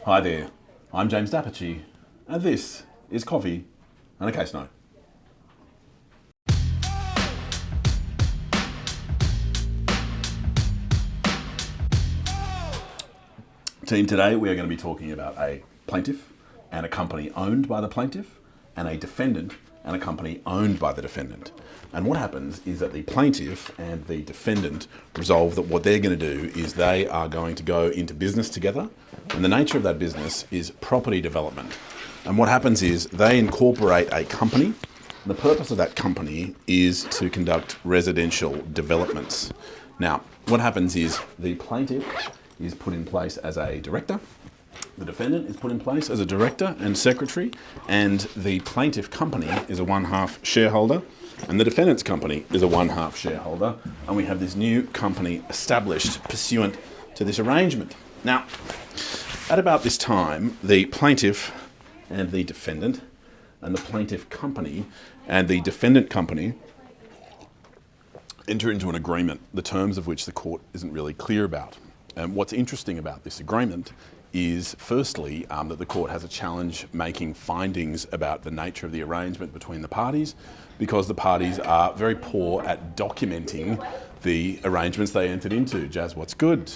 Hi there, I'm James Dapperchi, and this is Coffee and a Case Note. Team, today we are going to be talking about a plaintiff and a company owned by the plaintiff, and a defendant and a company owned by the defendant. And what happens is that the plaintiff and the defendant resolve that what they're going to do is they are going to go into business together, and the nature of that business is property development. And what happens is they incorporate a company, and the purpose of that company is to conduct residential developments. Now, what happens is the plaintiff is put in place as a director, the defendant is put in place as a director and secretary, and the plaintiff company is a 1/2 shareholder, and the defendant's company is a 1/2 shareholder, and we have this new company established pursuant to this arrangement. Now, at about this time, the plaintiff and the defendant, and the plaintiff company and the defendant company enter into an agreement, the terms of which the court isn't really clear about. And what's interesting about this agreement is, firstly, that the court has a challenge making findings about the nature of the arrangement between the parties, because the parties are very poor at documenting the arrangements they entered into. Jazz, what's good?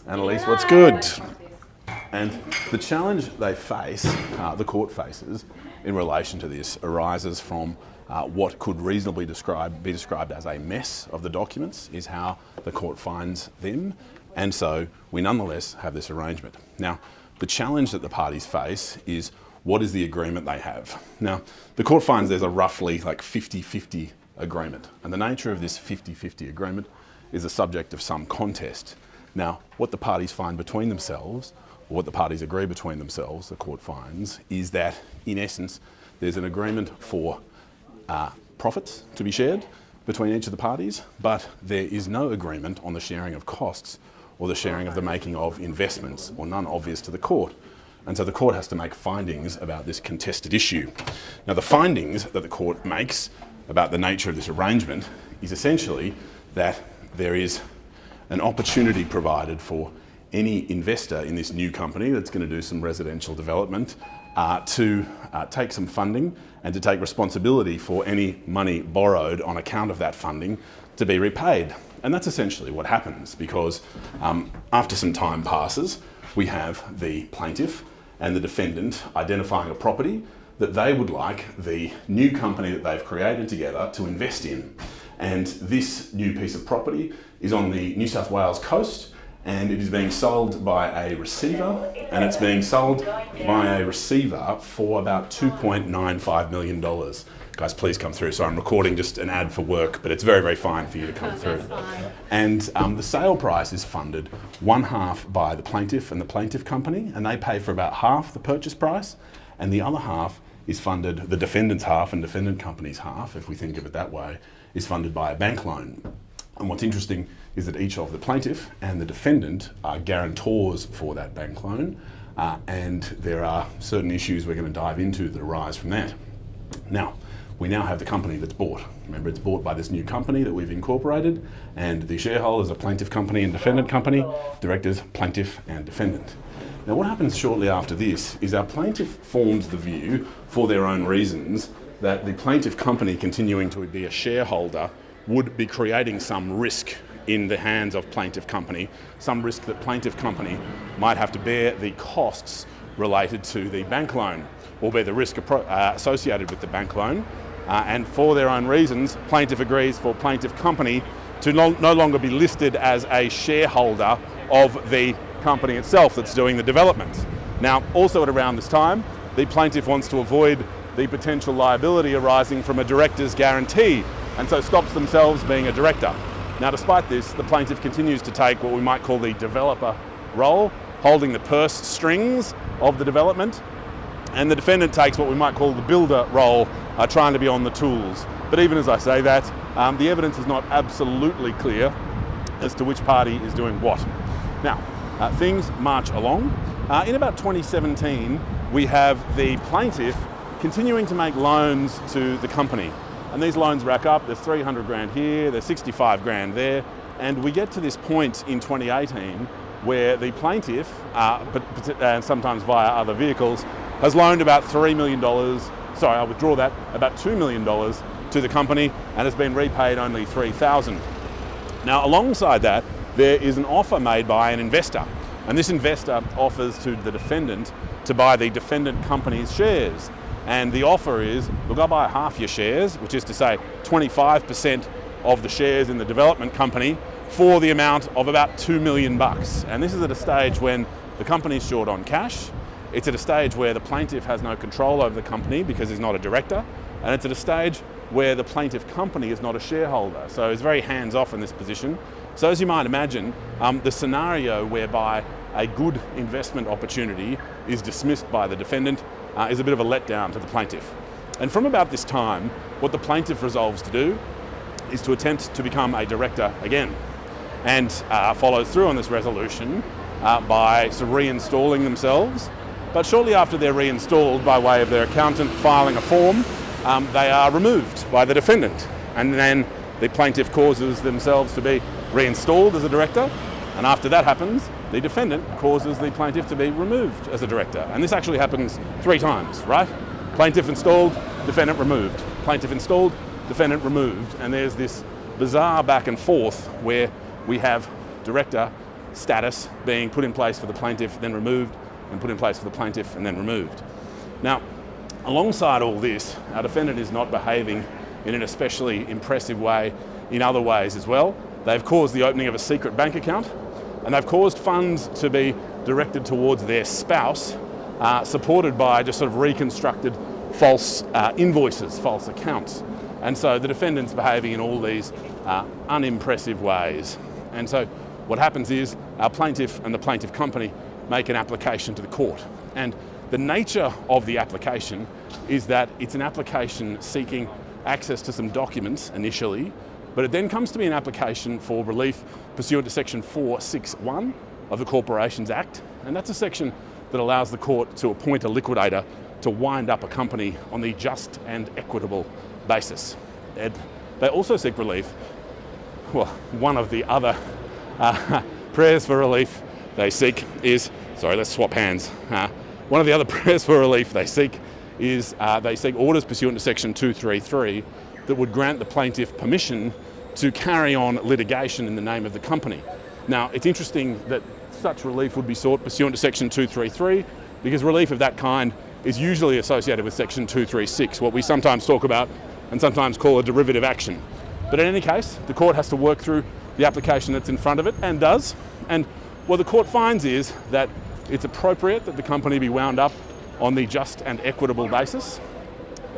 Annalise, what's good? And the challenge they face, the court faces, in relation to this arises from what could reasonably be described as a mess of the documents, is how the court finds them. And so we nonetheless have this arrangement. Now, the challenge that the parties face is, what is the agreement they have? Now, the court finds there's a roughly like 50-50 agreement, and the nature of this 50-50 agreement is the subject of some contest. Now, what the parties find between themselves, or what the parties agree between themselves, the court finds, is that in essence there's an agreement for profits to be shared between each of the parties, but there is no agreement on the sharing of costs or the sharing of the making of investments, or none obvious to the court. And so the court has to make findings about this contested issue. Now, the findings that the court makes about the nature of this arrangement is essentially that there is an opportunity provided for any investor in this new company that's going to do some residential development to take some funding and to take responsibility for any money borrowed on account of that funding to be repaid. And that's essentially what happens, because after some time passes, we have the plaintiff and the defendant identifying a property that they would like the new company that they've created together to invest in. And this new piece of property is on the New South Wales coast, and it is being sold by a receiver, and it's being sold by a receiver for about $2.95 million. Guys, please come through. So I'm recording just an ad for work, but it's very, very fine for you to come through. And the sale price is funded 1/2 by the plaintiff and the plaintiff company, and they pay for about half the purchase price, and the other half is funded, the defendant's half and defendant company's half, if we think of it that way, is funded by a bank loan. And what's interesting is that each of the plaintiff and the defendant are guarantors for that bank loan, and there are certain issues we're going to dive into that arise from that. Now, we now have the company that's bought. Remember, it's bought by this new company that we've incorporated, and the shareholders are plaintiff company and defendant company, directors, plaintiff and defendant. Now, what happens shortly after this is our plaintiff forms the view, for their own reasons, that the plaintiff company continuing to be a shareholder would be creating some risk in the hands of plaintiff company, some risk that plaintiff company might have to bear the costs related to the bank loan, or bear the risk associated with the bank loan. And for their own reasons, plaintiff agrees for plaintiff company to no longer be listed as a shareholder of the company itself that's doing the development. Now, also at around this time, the plaintiff wants to avoid the potential liability arising from a director's guarantee, and so stops themselves being a director. Now, despite this, the plaintiff continues to take what we might call the developer role, holding the purse strings of the development, and the defendant takes what we might call the builder role, trying to be on the tools. But even as I say that, the evidence is not absolutely clear as to which party is doing what. Now, things march along. In about 2017, we have the plaintiff continuing to make loans to the company. And these loans rack up. There's 300 grand here, there's 65 grand there. And we get to this point in 2018 where the plaintiff, and sometimes via other vehicles, has loaned about $3 million, sorry, I'll withdraw that, about $2 million to the company and has been repaid only $3,000. Now, alongside that, there is an offer made by an investor, and this investor offers to the defendant to buy the defendant company's shares. And the offer is, look, I'll buy half your shares, which is to say 25% of the shares in the development company for the amount of about $2 million. And this is at a stage when the company's short on cash. It's at a stage where the plaintiff has no control over the company because he's not a director. And it's at a stage where the plaintiff company is not a shareholder. So it's very hands-off in this position. So as you might imagine, the scenario whereby a good investment opportunity is dismissed by the defendant is a bit of a letdown to the plaintiff. And from about this time, what the plaintiff resolves to do is to attempt to become a director again, and follows through on this resolution by sort of reinstalling themselves. But shortly after they're reinstalled, by way of their accountant filing a form, they are removed by the defendant. And then the plaintiff causes themselves to be reinstalled as a director. And after that happens, the defendant causes the plaintiff to be removed as a director. And this actually happens 3 times, right? Plaintiff installed, defendant removed. Plaintiff installed, defendant removed. And there's this bizarre back and forth where we have director status being put in place for the plaintiff, then removed, and put in place for the plaintiff, and then removed. Now, alongside all this, our defendant is not behaving in an especially impressive way in other ways as well. They've caused the opening of a secret bank account, and they've caused funds to be directed towards their spouse, supported by just sort of reconstructed false invoices, false accounts. And so the defendant's behaving in all these unimpressive ways. And so what happens is our plaintiff and the plaintiff company make an application to the court. And the nature of the application is that it's an application seeking access to some documents initially, but it then comes to be an application for relief pursuant to section 461 of the Corporations Act. And that's a section that allows the court to appoint a liquidator to wind up a company on the just and equitable basis. And they also seek relief. Well, one of the other prayers for relief they seek is, sorry, let's swap hands. One of the other prayers for relief they seek is they seek orders pursuant to section 233 that would grant the plaintiff permission to carry on litigation in the name of the company. Now, it's interesting that such relief would be sought pursuant to section 233 because relief of that kind is usually associated with section 236, what we sometimes talk about and sometimes call a derivative action. But in any case, the court has to work through the application that's in front of it, and does. And what the court finds is that it's appropriate that the company be wound up on the just and equitable basis.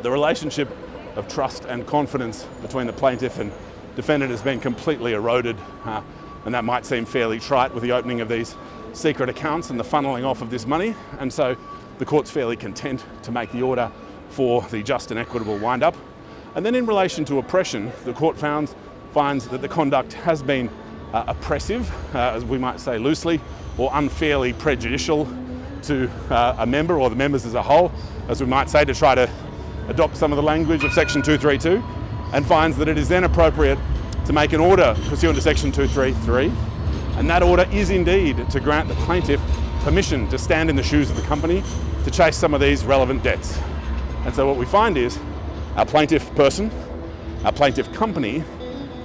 The relationship of trust and confidence between the plaintiff and defendant has been completely eroded, and that might seem fairly trite with the opening of these secret accounts and the funneling off of this money. And so the court's fairly content to make the order for the just and equitable wind-up. And then in relation to oppression, the court finds that the conduct has been oppressive, as we might say loosely, or unfairly prejudicial to a member or the members as a whole, as we might say, to try to adopt some of the language of section 232, and finds that it is then appropriate to make an order pursuant to section 233, and that order is indeed to grant the plaintiff permission to stand in the shoes of the company to chase some of these relevant debts. And so what we find is our plaintiff person, our plaintiff company,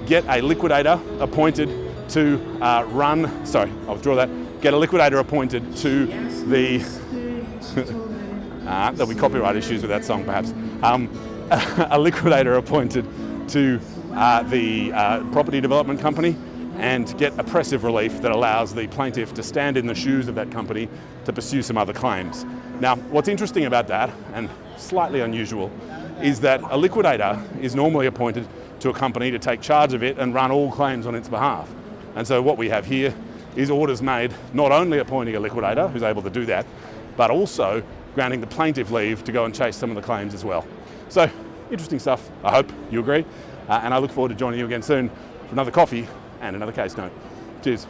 get a liquidator appointed to get a liquidator appointed to the, there'll be copyright issues with that song perhaps, a liquidator appointed to the property development company, and get oppressive relief that allows the plaintiff to stand in the shoes of that company to pursue some other claims. Now, what's interesting about that, and slightly unusual, is that a liquidator is normally appointed to a company to take charge of it and run all claims on its behalf. And so what we have here is orders made not only appointing a liquidator who's able to do that, but also granting the plaintiff leave to go and chase some of the claims as well. So, interesting stuff. I hope you agree. And I look forward to joining you again soon for another coffee and another case note. Cheers.